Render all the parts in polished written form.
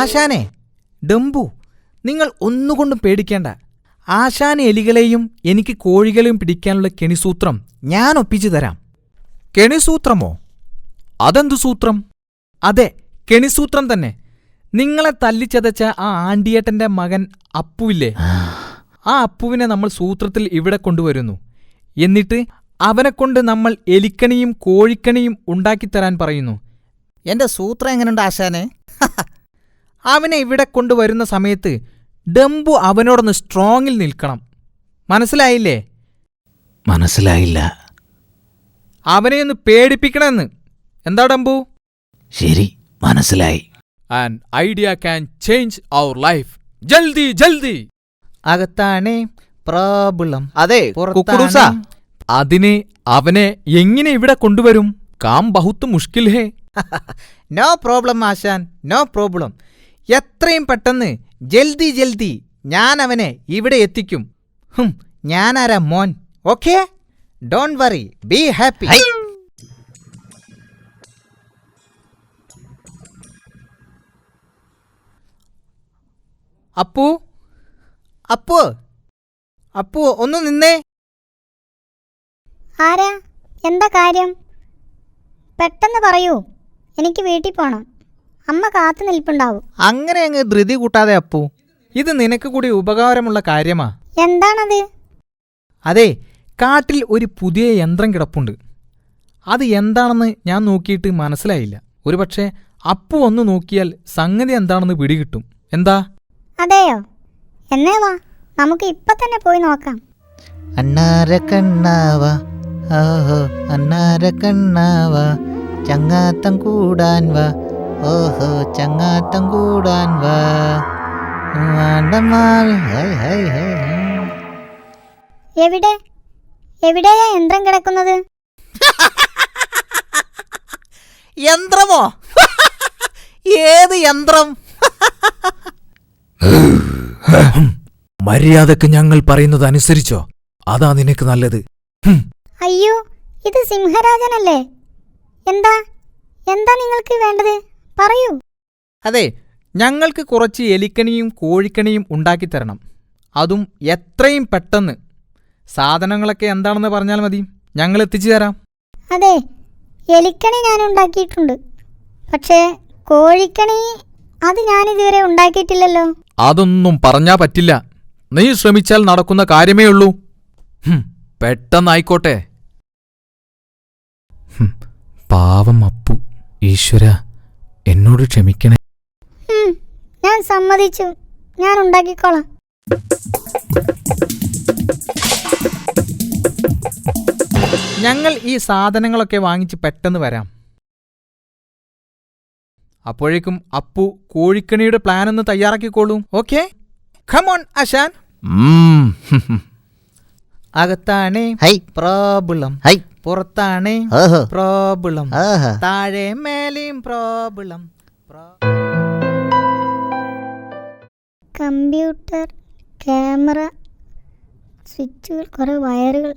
ആശാനെ, ഡംബു, നിങ്ങൾ ഒന്നുകൊണ്ടും പേടിക്കേണ്ട. ആശാന് എലികളെയും എനിക്ക് കോഴികളെയും പിടിക്കാനുള്ള കെണിസൂത്രം ഞാൻ ഒപ്പിച്ചു തരാം. കെണിസൂത്രമോ? അതെന്തു സൂത്രം? അതെ, കെണിസൂത്രം തന്നെ. നിങ്ങളെ തല്ലിച്ചതച്ച ആ ആണ്ടിയേട്ടന്റെ മകൻ അപ്പുവില്ലേ, ആ അപ്പുവിനെ നമ്മൾ സൂത്രത്തിൽ ഇവിടെ കൊണ്ടുവരുന്നു. എന്നിട്ട് അവനെക്കൊണ്ട് നമ്മൾ എലിക്കണിയും കോഴിക്കണിയും ഉണ്ടാക്കിത്തരാൻ പറയുന്നു. എന്റെ സൂത്രം എങ്ങനെയുണ്ട് ആശാനെ? അവനെ ഇവിടെ കൊണ്ടുവരുന്ന സമയത്ത് ഡംബു അവനോടൊന്ന് സ്ട്രോങ്ങിൽ നിൽക്കണം. മനസ്സിലായില്ലേ? മനസ്സിലായില്ല. അവനെയൊന്ന് പേടിപ്പിക്കണമെന്ന്. എന്താ ഡംബു? ശരി, മനസ്സിലായി. An idea can change our life. ജൽദി ജൽദി. അകത്താണേ പ്രോബ്ലം. അതെ കുക്കുടൂസ, അതിനെ അവനെ എങ്ങനെ ഇവിടെ കൊണ്ടുവരും? കാം ബഹുത്ത് മുഷ്കിൽ ഹേ. നോ പ്രോബ്ലം ആശാൻ, നോ പ്രോബ്ലം. എത്രയും പെട്ടെന്ന് ജൽദി ജൽദി ഞാൻ അവനെ ഇവിടെ എത്തിക്കും. ഞാനാരാ മോൻ? Okay, don't worry, be happy. Appu, Appu, Appu ഒന്ന് നിന്നേ. ആരാ? എന്താ കാര്യം? പെട്ടെന്ന് പറയൂ, എനിക്ക് വീട്ടിൽ പോണം. അമ്മ കാത്തു നിൽപ്പുണ്ടാവും. അങ്ങനെ അങ്ങ് ധൃതി കൂട്ടാതെ അപ്പു, ഇത് നിനക്ക് കൂടി ഉപകാരമുള്ള കാര്യമാ. എന്താണത്? അതെ, കാട്ടിൽ ഒരു പുതിയ യന്ത്രം കിടപ്പുണ്ട്. അത് എന്താണെന്ന് ഞാൻ നോക്കിയിട്ട് മനസ്സിലായില്ല. ഒരുപക്ഷെ അപ്പു ഒന്ന് നോക്കിയാൽ സംഗതി എന്താണെന്ന് പിടികിട്ടും. എന്താ? അതെയോ? എന്നേ വാ, നമുക്ക് ഇപ്പൊ തന്നെ പോയി നോക്കാം. അന്നാര കണ്ണാവ, ഓഹോ അന്നാര കണ്ണാവ, ചങ്ങാത്തം കൂടാൻ വാ, ഓഹോ ചങ്ങാത്തം കൂടാൻ വാ. എവിടെ എവിടെയാ യന്ത്രം കിടക്കുന്നത്? യന്ത്രമോ? ഏത് യന്ത്രം? മര്യാദക്ക് ഞങ്ങൾ പറയുന്നത് അനുസരിച്ചോ, അതാ നിനക്ക് നല്ലത്. അയ്യോ, ഇത് സിംഹരാജനല്ലേ? എന്താ എന്താ നിങ്ങൾക്ക് വേണ്ടത്? പറയൂ. അതെ, ഞങ്ങൾക്ക് കുറച്ച് എലിക്കണിയും കോഴിക്കണിയും ഉണ്ടാക്കിത്തരണം. അതും എത്രയും പെട്ടെന്ന്. സാധനങ്ങളൊക്കെ എന്താണെന്ന് പറഞ്ഞാൽ മതി, ഞങ്ങൾ എത്തിച്ചു തരാം. അതെ, എലിക്കണി ഞാൻ ഉണ്ടാക്കിയിട്ടുണ്ട്. പക്ഷേ കോഴിക്കണി അത് ഞാനിതുവരെ ഉണ്ടാക്കിയിട്ടില്ലല്ലോ. അതൊന്നും പറഞ്ഞാ പറ്റില്ല. നീ ശ്രമിച്ചാൽ നടക്കുന്ന കാര്യമേ ഉള്ളൂ. പെട്ടെന്നായിക്കോട്ടെ. പാവം അപ്പു, ഈശ്വര എന്നോട് ക്ഷമിക്കണേ. ഞാൻ സമ്മതിച്ചു, ഞാൻ ഉണ്ടാക്കിക്കോളാം. ഞങ്ങൾ ഈ സാധനങ്ങളൊക്കെ വാങ്ങിച്ച് പെട്ടെന്ന് വരാം. അപ്പോഴേക്കും അപ്പു കോഴിക്കണിയുടെ പ്ലാൻ ഒന്ന് തയ്യാറാക്കിക്കോളൂ. ഓക്കെ, കം ഓൺ ആശാൻ. അകത്താണേ പ്രോബ്ലം, പുറത്താണേ പ്രോബ്ലം, താഴെ മേലെയും പ്രോബ്ലം. കമ്പ്യൂട്ടർ, ക്യാമറ, സ്വിച്ചുകൾ, കുറെ വയറുകൾ.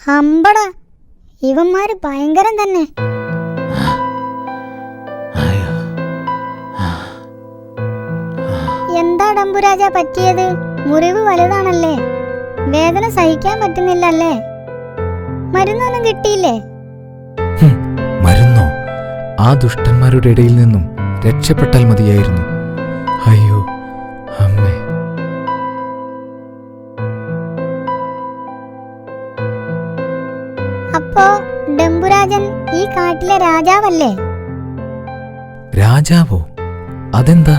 ഹമ്പട, ഇവന്മാര് ഭയങ്കരം തന്നെ. എന്താ ഡംബുരാജ പറ്റിയത്? മുറിവ് വലുതാണല്ലേ? വേദന സഹിക്കാൻ പറ്റുന്നില്ലല്ലേ? മരുന്നൊന്നും കിട്ടിയില്ലേ? മരുന്നോ? ആ ദുഷ്ടന്മാരുടെ ഇടയിൽ നിന്നും രക്ഷപ്പെട്ടാൽ മതിയായിരുന്നു. അയ്യോ അമ്മേ. അപ്പോ ഡംബുരാജൻ ഈ കാട്ടിലെ രാജാവല്ലേ? രാജാവോ? അതെന്താ?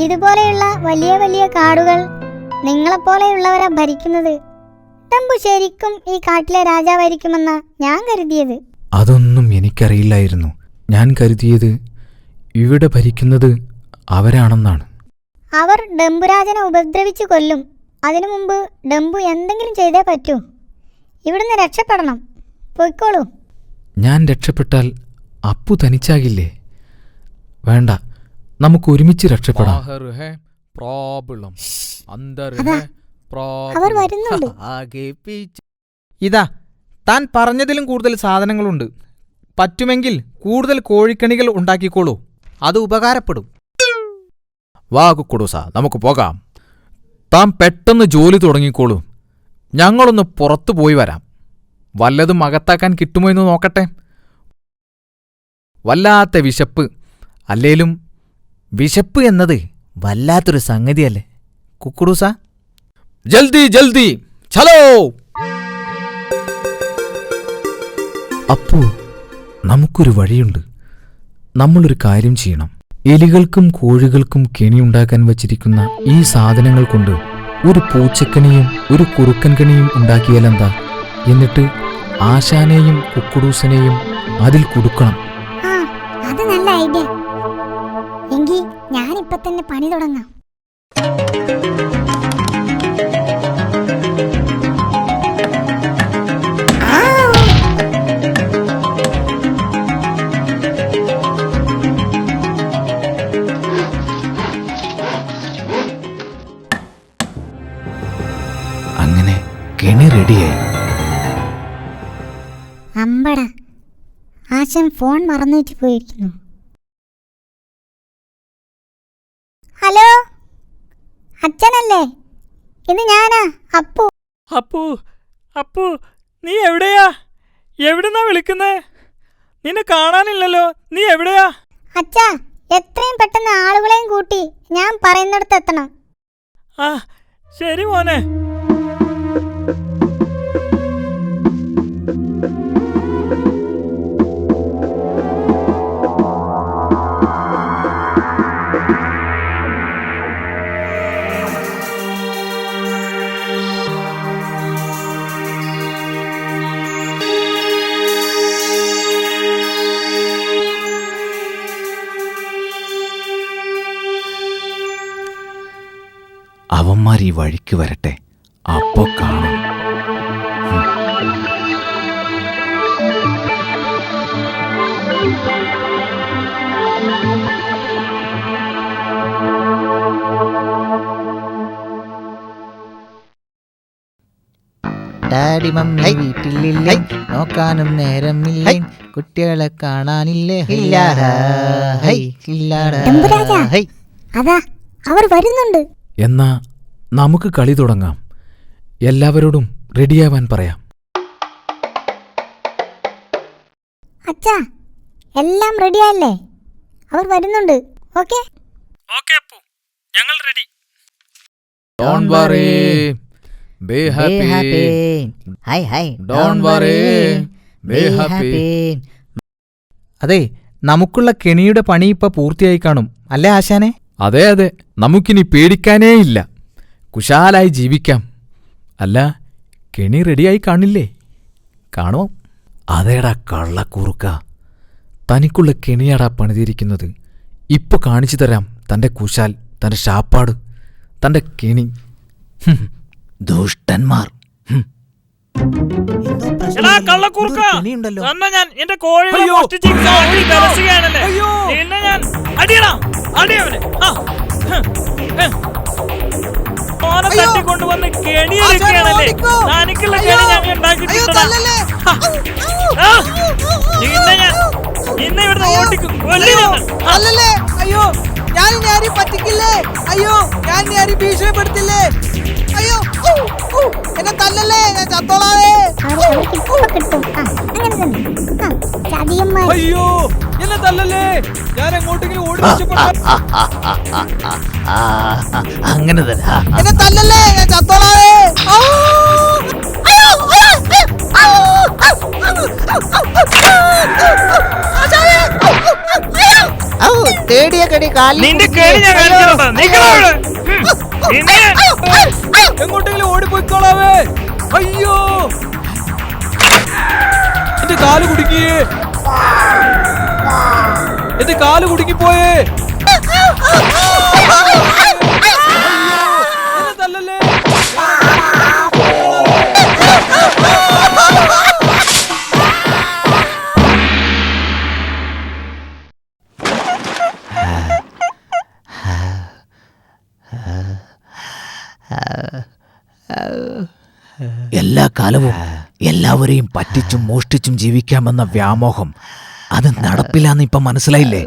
ഇതുപോലെയുള്ള വലിയ വലിയ കാടുകൾ നിങ്ങളെപ്പോലെയുള്ളവരാ ഭരിക്കുന്നത്. ഡംബു ശരിക്കും ഈ കാട്ടിലെ രാജാവായിരിക്കുമെന്നാ ഞാൻ കരുതിയത്. അതൊന്നും എനിക്കറിയില്ലായിരുന്നു. ഞാൻ കരുതിയത് ഇവിടെ ഭരിക്കുന്നത് അവരാണെന്നാണ്. അവർ ഡംബുരാജനെ ഉപദ്രവിച്ചു കൊല്ലും. അതിനു മുമ്പ് ഡംബു എന്തെങ്കിലും ചെയ്തേ പറ്റൂ. ഇവിടുന്ന് രക്ഷപ്പെടണം. പൊയ്ക്കോളൂ. ഞാൻ രക്ഷപ്പെട്ടാൽ അപ്പു തനിച്ചാകില്ലേ? വേണ്ട, നമുക്ക് ഒരുമിച്ച് രക്ഷപ്പെടാം. അവർ വരുന്നുണ്ട്. ഇതാ, താൻ പറഞ്ഞതിലും കൂടുതൽ സാധനങ്ങളുണ്ട്. പറ്റുമെങ്കിൽ കൂടുതൽ കോഴിക്കണികൾ ഉണ്ടാക്കിക്കോളൂ. അത് ഉപകാരപ്പെടും. വാ കുക്കുടൂസ, നമുക്ക് പോകാം. താൻ പെട്ടെന്ന് ജോലി തുടങ്ങിക്കോളൂ. ഞങ്ങളൊന്ന് പുറത്തു പോയി വരാം. വല്ലതും അകത്താക്കാൻ കിട്ടുമോ എന്ന് നോക്കട്ടെ. വല്ലാത്ത വിശപ്പ്. അല്ലേലും വിശപ്പ് എന്നത് വല്ലാത്തൊരു സംഗതിയല്ലേ കുക്കുടൂസ? ജൽദി ജൽദി ചലോ. അപ്പോ നമുക്കൊരു വഴിയുണ്ട്. നമ്മളൊരു കാര്യം ചെയ്യണം. എലികൾക്കും കോഴികൾക്കും കെണിയുണ്ടാക്കാൻ വച്ചിരിക്കുന്ന ഈ സാധനങ്ങൾ കൊണ്ട് ഒരു പൂച്ചക്കണിയും ഒരു കുറുക്കൻ കണിയും ഉണ്ടാക്കിയാലെന്താ? എന്നിട്ട് ആശാനെയും കുക്കുടൂസനെയും അതിൽ കുടുക്കണം. ആ, അത് നല്ല ഐഡിയ. എങ്കിൽ ഞാനിപ്പോ തന്നെ പണി തുടങ്ങാം. അങ്ങനെ കെണി റെഡിയായി. അമ്പട, ആശൻ ഫോൺ മറന്നുവെച്ച് പോയിരിക്കുന്നു. ഹലോ, അച്ഛനല്ലേ? ഇത് ഞാനാ, അപ്പു. അപ്പു, അപ്പു, നീ എവിടെയാ? എവിടുന്നാ വിളിക്കുന്നേ? നിന്നെ കാണാനില്ലല്ലോ. നീ എവിടെയാ? അച്ഛാ, എത്രയും പെട്ടെന്ന് ആളുകളെയും കൂട്ടി ഞാൻ പറയുന്നിടത്ത് എത്തണം. ആ, ശരി മോനെ. അവന്മാർ ഈ വഴിക്ക് വരട്ടെ, അപ്പോ കാണാം. ഡാഡി മമ്മി വീട്ടിലില്ലേ, നോക്കാനും നേരമില്ലേ, കുട്ടികളെ കാണാനില്ലേ, എമ്പുരാജാ, അതാ അവർ വരുന്നുണ്ട്. എന്നാ നമുക്ക് കളി തുടങ്ങാം. എല്ലാവരോടും റെഡിയാവാൻ പറയാം. അച്ഛാ, എല്ലാം റെഡിയല്ലേ? അവർ വരുന്നുണ്ട്. ഓക്കെ ഓക്കെ അപ്പു, ഞങ്ങൾ ready. Don't worry, be happy. Don't worry, be happy. അതെ, നമുക്കുള്ള കെണിയുടെ പണി ഇപ്പൊ പൂർത്തിയായി കാണും അല്ലേ ആശാനെ? അതെ അതെ, നമുക്കിനി പേടിക്കാനേ ഇല്ല. കുശാലായി ജീവിക്കാം. അല്ല, കെണി റെഡിയായി കാണില്ലേ? കാണുമോ? അതേടാ കള്ളക്കുറുക്ക, തനിക്കുള്ള കെണിയാടാ പണിതിരിക്കുന്നത്. ഇപ്പൊ കാണിച്ചു തരാം തന്റെ കുശാൽ, തന്റെ ശാപ്പാട്, തന്റെ കെണി. ദുഷ്ടന്മാർ. എടാ കള്ളക്കുറുക്ക, അന്ന് ഞാൻ എന്റെ കോഴികളെ മോഷ്ടിച്ച് കാട്ടിൽ കലശുകയാണല്ലേ. നിന്നെ ഞാൻ അടിയടാ, അടിയവനെ. ഓനെ തട്ടിക്കൊണ്ടുവന്ന് കെണിയൊരുക്കുകയാണല്ലേ. തനിക്കുള്ള കെണി ഞങ്ങൾ ഉണ്ടാക്കിയിട്ടുണ്ടടാ. നിന്നെ ഞാൻ നിന്നെ ഇവിടുന്ന് ഓടിക്കും, കൊല്ലും. അല്ലല്ലേ, അയ്യോ ഞാൻ ഇനി ആരെയും പറ്റിക്കില്ലേ, അയ്യോ ഞാൻ ഇനി ആരെയും ഭീഷണിപ്പെടുത്തില്ലേ, അയ്യോ എന്നെ തല്ലല്ലേ, ഞാൻ ചത്തോളാവേ. കിട്ടും. അങ്ങനെ തന്നെ. ചതിയന്മാർ. അയ്യോ എന്നെ തല്ലല്ലേ, ഞാൻ എങ്ങോട്ടെങ്കിലും ഓടി അങ്ങനെ തന്നെ. എന്നെ തല്ലല്ലേ, ഞാൻ ചത്തോളാവേ. തേടിയ കടി കാലിൽ നിന്റെ കെണി ഞാൻ കാണിച്ചിട്ടുണ്ടോ? നിക്കടാ ഇവിടെ. എങ്ങോട്ടെങ്കിലും ഓടിപ്പോയിക്കോളാവേ. അയ്യോ എന്റെ കാല് കുടുങ്ങിയേ, എന്റെ കാല് കുടുങ്ങിപ്പോയേ. എന്നെ തല്ലല്ലേ. എല്ലാ കാലവും എല്ലാവരെയും പറ്റിച്ചും മോഷ്ടിച്ചും ജീവിക്കാമെന്ന വ്യാമോഹം അത് നടപ്പില്ലാന്ന് ഇപ്പൊ മനസ്സിലായില്ലേ?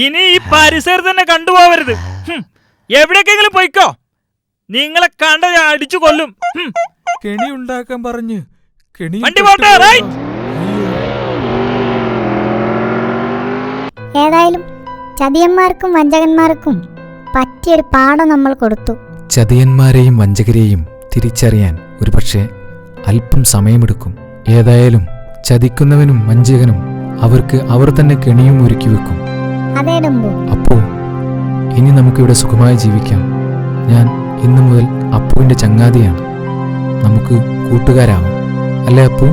ഇനി ഈ പരിസരത്ത് തന്നെ കണ്ടുപോവരുത്. എവിടേക്കെങ്കിലും പോയിക്കോ. നിങ്ങളെ കണ്ട ഞാൻ അടിച്ചു കൊല്ലും. കെണി ഉണ്ടാക്കാൻ പറഞ്ഞ് കെണി വണ്ടി പോട്ടെ, റൈറ്റ്. ഏതായാലും ചതിയന്മാർക്കും വഞ്ചകന്മാർക്കും പറ്റിയൊരു പാഠം നമ്മൾ കൊടുത്തു. ചതിയന്മാരെയും വഞ്ചകരെയും തിരിച്ചറിയാൻ ഒരുപക്ഷെ അല്പം സമയമെടുക്കും. ഏതായാലും ചതിക്കുന്നവനും വഞ്ചകനും അവർക്ക് അവർ തന്നെ കെണിയും ഒരുക്കി വെക്കും. അതേ ഡംബു. അപ്പോ ഇനി നമുക്കിവിടെ സുഖമായി ജീവിക്കാം. ഞാൻ ഇന്നു മുതൽ അപ്പുവിന്റെ ചങ്ങാതിയാണ്. നമുക്ക് കൂട്ടുകാരാവാം, അല്ലേ അപ്പു?